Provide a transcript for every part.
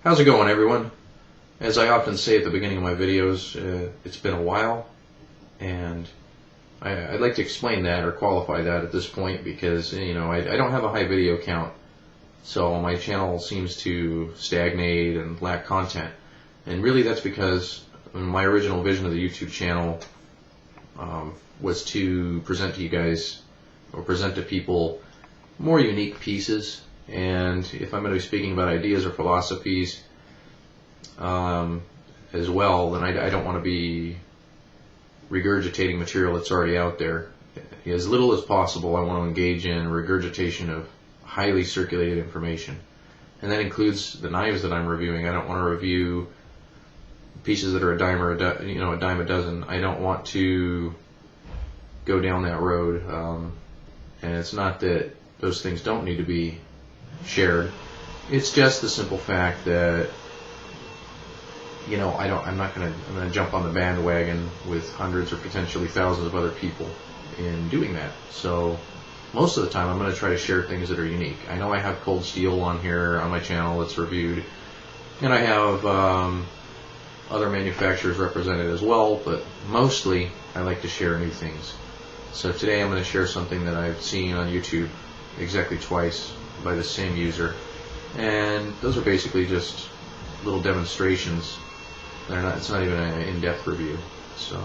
How's it going, everyone? As I often say at the beginning of my videos, it's been a while, and I'd like to explain that or qualify that at this point because, I don't have a high video count, so my channel seems to stagnate and lack content. And really that's because my original vision of the YouTube channel was to present to you guys, or present to people, more unique pieces. And if I'm going to be speaking about ideas or philosophies as well, then I don't want to be regurgitating material that's already out there. As little as possible, I want to engage in regurgitation of highly circulated information, and that includes the knives that I'm reviewing. I don't want to review pieces that are a dime or a dime a dozen. I don't want to go down that road, and it's not that those things don't need to be shared. It's just the simple fact that I'm gonna jump on the bandwagon with hundreds or potentially thousands of other people in doing that. So most of the time I'm going to try to share things that are unique. I know I have cold steel on here on my channel that's reviewed, and I have other manufacturers represented as well, but mostly I like to share new things. So today I'm going to share something that I've seen on YouTube exactly twice by the same user, and those are basically just little demonstrations. It's not even an in-depth review. So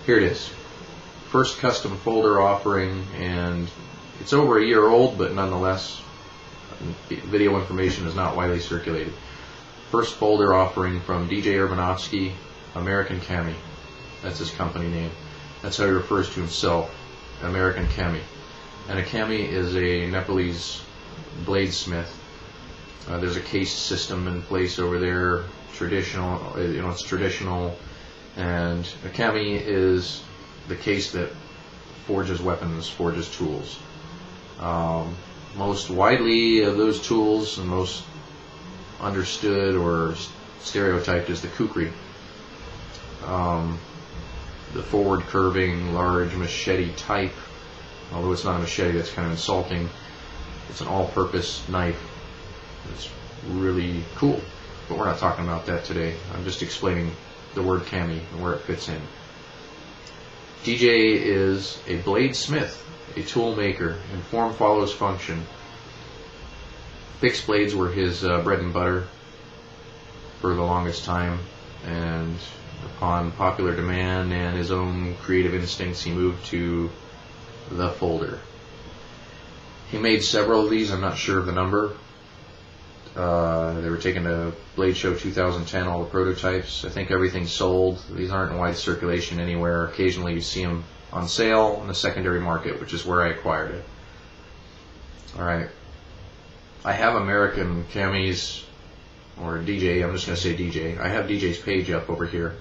here it is. First custom folder offering, and it's over a year old, but nonetheless video information is not widely circulated. First folder offering from DJ Urbanovsky, American Cami. That's his company name. That's how he refers to himself, American Cami. And a Cami is a Nepalese bladesmith. There's a case system in place over there, traditional, it's traditional, and a Cami is the case that forges weapons, forges tools. Most widely of those tools and most understood or stereotyped is the kukri. The forward curving, large machete type, although it's not a machete, that's kind of insulting. It's an all-purpose knife. It's really cool, but we're not talking about that today. I'm just explaining the word Cami and where it fits in. DJ is a bladesmith, a tool maker, and form follows function. Fixed blades were his bread and butter for the longest time, and upon popular demand and his own creative instincts, he moved to the folder. He made several of these. I'm not sure of the number. They were taken to Blade Show 2010, all the prototypes. I think everything's sold. These aren't in wide circulation anywhere. Occasionally you see them on sale in the secondary market, which is where I acquired it. Alright. I have American Camis, or DJ, I'm just going to say DJ. I have DJ's page up over here,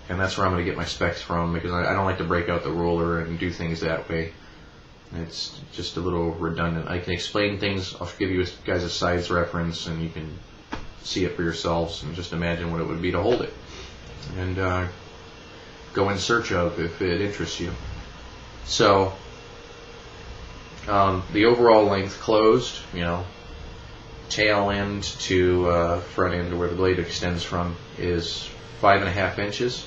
and that's where I'm going to get my specs from, because I don't like to break out the ruler and do things that way. It's just a little redundant. I can explain things. I'll give you guys a size reference, and you can see it for yourselves and just imagine what it would be to hold it, and go in search of if it interests you. So the overall length closed, tail end to front end, where the blade extends from, is 5.5 inches.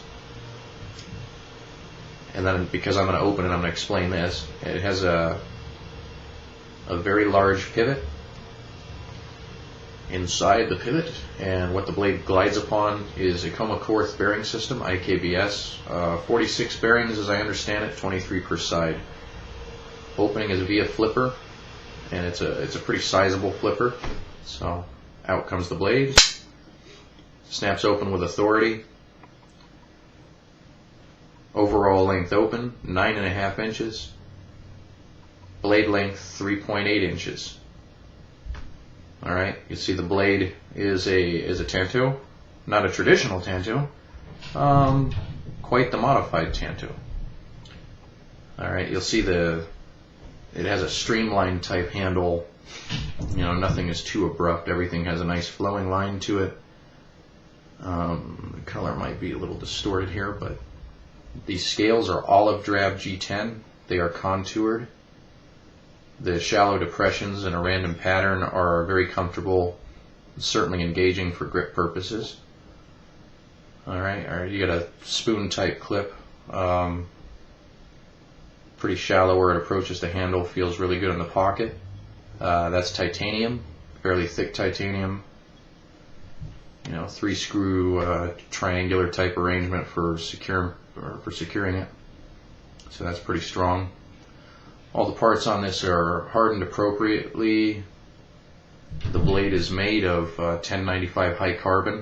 And then, because I'm going to open it, I'm going to explain this. It has a very large pivot inside the pivot, and what the blade glides upon is a Comacorth bearing system, IKBS, 46 bearings as I understand it, 23 per side. Opening is via flipper, and it's a pretty sizable flipper. So out comes the blade, snaps open with authority. Overall length open, 9.5 inches. Blade length, 3.8 inches. Alright, you see the blade is a Tanto. Not a traditional Tanto. Quite the modified Tanto. Alright, you'll see it has a streamlined type handle. Nothing is too abrupt. Everything has a nice flowing line to it. The color might be a little distorted here, but these scales are olive drab G10. They are contoured. The shallow depressions in a random pattern are very comfortable. It's certainly engaging for grip purposes. Alright, you got a spoon type clip. Pretty shallow where it approaches the handle, feels really good in the pocket. That's titanium, fairly thick titanium. 3-screw triangular type arrangement for securing it. So that's pretty strong. All the parts on this are hardened appropriately. The blade is made of 1095 high carbon.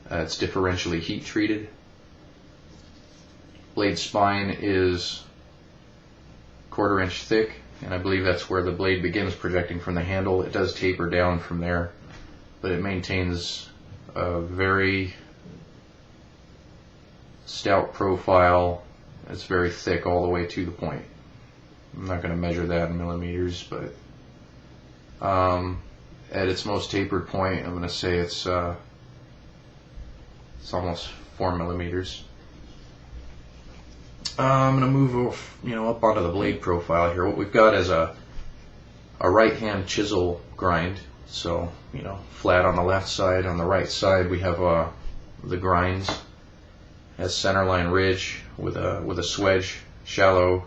It's differentially heat treated. Blade spine is 1/4 inch thick, and I believe that's where the blade begins projecting from the handle. It does taper down from there, but it maintains a very stout profile. It's very thick all the way to the point. I'm not going to measure that in millimeters, but at its most tapered point, I'm going to say it's almost 4 millimeters. I'm going to move up onto the blade profile here. What we've got is a right-hand chisel grind. So, flat on the left side. On the right side, we have the grinds. It has centerline ridge with a swedge, shallow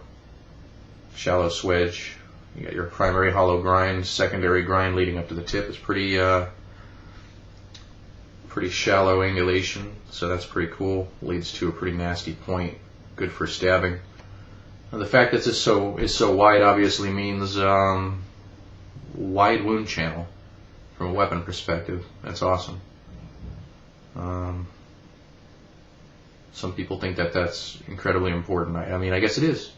swedge. You got your primary hollow grind, secondary grind leading up to the tip. It's pretty shallow angulation, so that's pretty cool. Leads to a pretty nasty point, good for stabbing. Now, the fact that this is so wide obviously means wide wound channel from a weapon perspective. That's awesome. Some people think that that's incredibly important. I mean, I guess it is.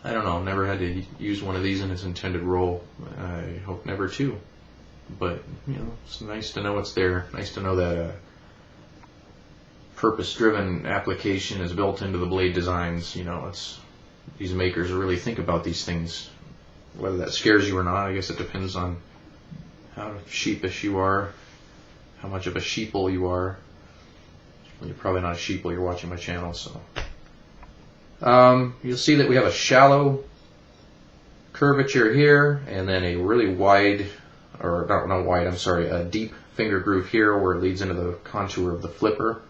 I don't know. I've never had to use one of these in its intended role. I hope never to. But it's nice to know it's there. Nice to know that purpose-driven application is built into the blade designs. These makers really think about these things. Whether that scares you or not, I guess it depends on how sheepish you are, how much of a sheeple you are. Well, you're probably not a sheeple. You're watching my channel, so. You'll see that we have a shallow curvature here, and then a really wide, or not wide, I'm sorry, a deep finger groove here where it leads into the contour of the flipper.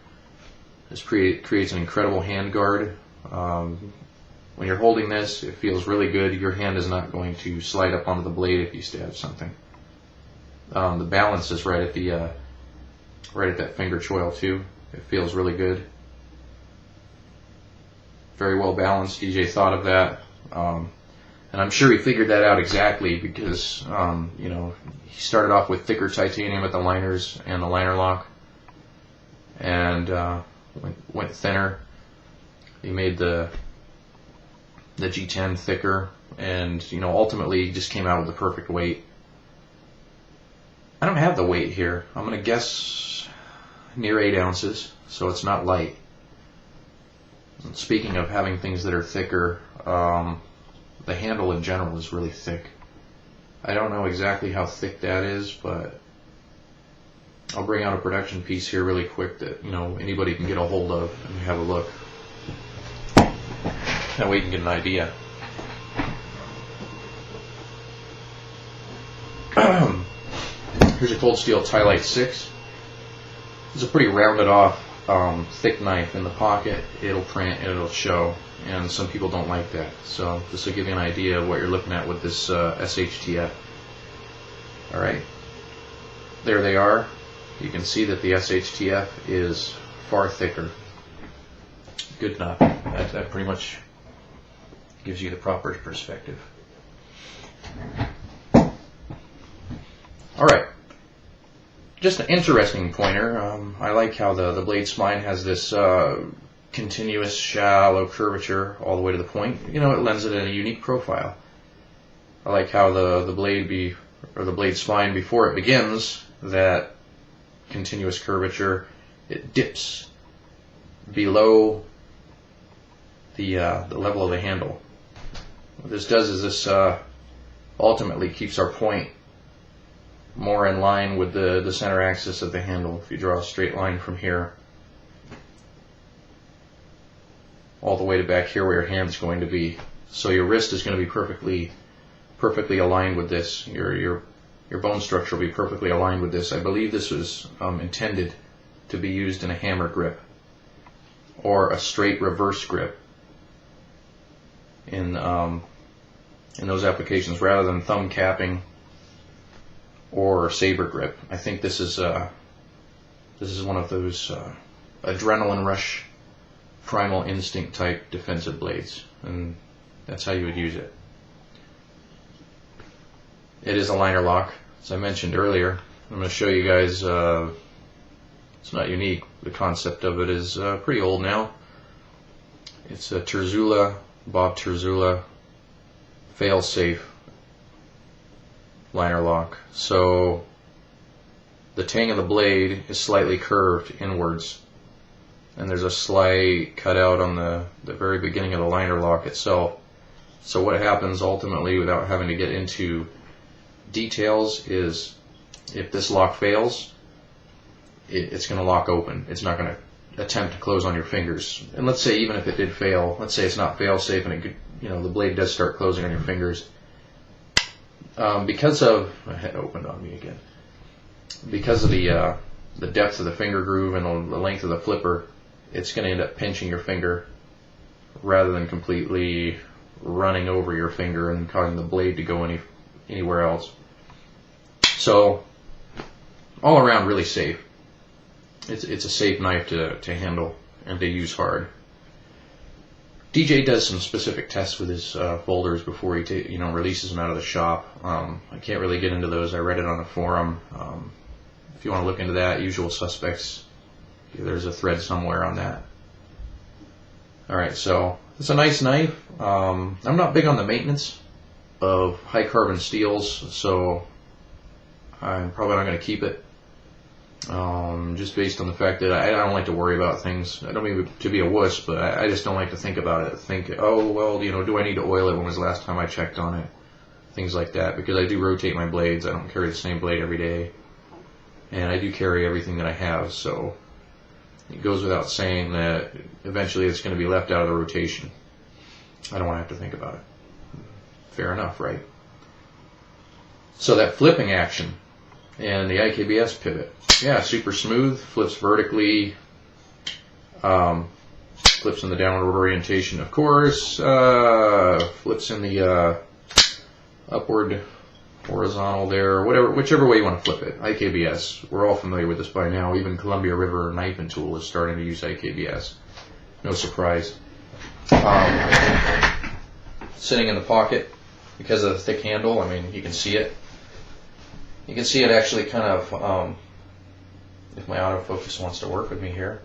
This creates an incredible hand guard. When you're holding this, it feels really good. Your hand is not going to slide up onto the blade if you stab something. The balance is right at that finger choil too. It feels really good. Very well balanced. DJ thought of that, and I'm sure he figured that out exactly because he started off with thicker titanium at the liners and the liner lock, and went thinner. He made the G10 thicker, and ultimately just came out with the perfect weight. I don't have the weight here. I'm going to guess near 8 ounces, so it's not light. Speaking of having things that are thicker, the handle in general is really thick. I don't know exactly how thick that is, but I'll bring out a production piece here really quick that anybody can get a hold of and have a look. That way you can get an idea. Here's a Cold Steel Tylite 6. It's a pretty rounded off, thick knife. In the pocket, it'll print and it'll show, and some people don't like that. So this will give you an idea of what you're looking at with this SHTF. Alright, there they are. You can see that the SHTF is far thicker. Good enough. That pretty much gives you the proper perspective. Alright, just an interesting pointer. I like how the blade spine has this continuous shallow curvature all the way to the point. It lends it a unique profile. I like how the blade spine, before it begins that continuous curvature, it dips below the level of the handle. What this does is this ultimately keeps our point more in line with the center axis of the handle. If you draw a straight line from here all the way to back here where your hand's going to be, so your wrist is going to be perfectly aligned with this. Your your bone structure will be perfectly aligned with this. I believe this was intended to be used in a hammer grip or a straight reverse grip in those applications, rather than thumb capping or saber grip. I think this is one of those adrenaline rush, primal instinct type defensive blades, and that's how you would use it. It is a liner lock, as I mentioned earlier. I'm going to show you guys. It's not unique. The concept of it is pretty old now. It's a Terzula, Bob Terzula fail-safe liner lock. So the tang of the blade is slightly curved inwards, and there's a slight cutout on the very beginning of the liner lock itself. So what happens ultimately, without having to get into details, is if this lock fails, it's going to lock open. It's not going to attempt to close on your fingers. And let's say even if it did fail, let's say it's not fail safe and it could, the blade does start closing on your fingers. Because of, my head opened on me again. Because of the depth of the finger groove and the length of the flipper, it's going to end up pinching your finger rather than completely running over your finger and causing the blade to go anywhere else. So all around really safe. It's a safe knife to handle and to use hard. DJ does some specific tests with his folders before he releases them out of the shop. I can't really get into those. I read it on a forum. If you want to look into that, Usual Suspects, there's a thread somewhere on that. Alright, so it's a nice knife. I'm not big on the maintenance of high carbon steels, so I'm probably not going to keep it. Just based on the fact that I don't like to worry about things. I don't mean to be a wuss, but I just don't like to think about it. Think, oh, well, do I need to oil it? When was the last time I checked on it? Things like that, because I do rotate my blades. I don't carry the same blade every day. And I do carry everything that I have, so it goes without saying that eventually it's going to be left out of the rotation. I don't want to have to think about it. Fair enough, right? So that flipping action and the IKBS pivot, yeah, super smooth, flips vertically, flips in the downward orientation, of course, flips in the upward horizontal there, whichever way you want to flip it. IKBS, we're all familiar with this by now. Even Columbia River Knife and Tool is starting to use IKBS. No surprise. Sitting in the pocket, because of the thick handle, I mean, you can see it. You can see it actually kind of, if my autofocus wants to work with me here,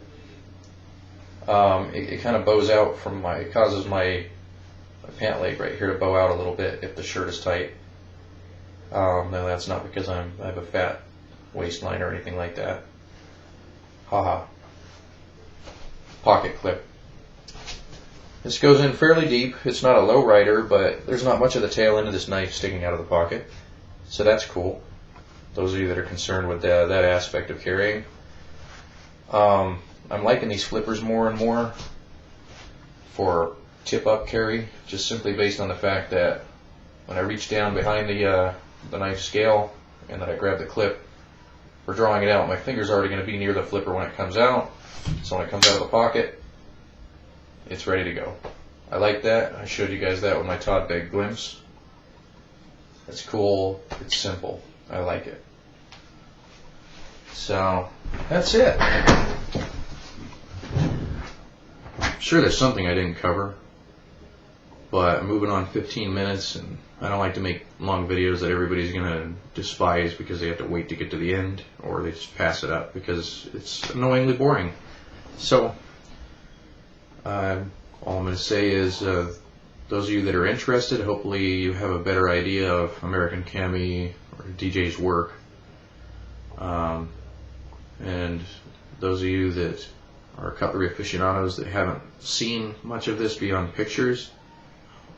it kind of bows out from it causes my pant leg right here to bow out a little bit if the shirt is tight. No, that's not because I have a fat waistline or anything like that. Haha. Pocket clip. This goes in fairly deep. It's not a low rider, but there's not much of the tail end of this knife sticking out of the pocket, so that's cool. Those of you that are concerned with that aspect of carrying. I'm liking these flippers more and more for tip-up carry, just simply based on the fact that when I reach down behind the knife scale and then I grab the clip for drawing it out, my finger's already going to be near the flipper when it comes out. So when it comes out of the pocket, it's ready to go. I like that. I showed you guys that with my Todd Beg Glimpse. It's cool. It's simple. I like it. So that's it. Sure, there's something I didn't cover, but I'm moving on 15 minutes, and I don't like to make long videos that everybody's going to despise because they have to wait to get to the end, or they just pass it up because it's annoyingly boring. So all I'm going to say is those of you that are interested, hopefully you have a better idea of American Cami or DJ's work. And those of you that are cutlery aficionados that haven't seen much of this beyond pictures,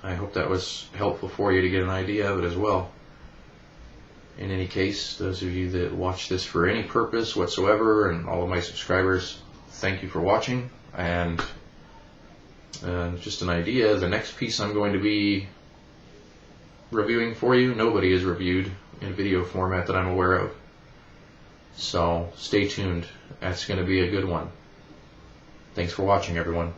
I hope that was helpful for you to get an idea of it as well. In any case, those of you that watch this for any purpose whatsoever, and all of my subscribers, thank you for watching. And just an idea, the next piece I'm going to be reviewing for you. Nobody is reviewed in video format that I'm aware of. So stay tuned. That's going to be a good one. Thanks for watching, everyone.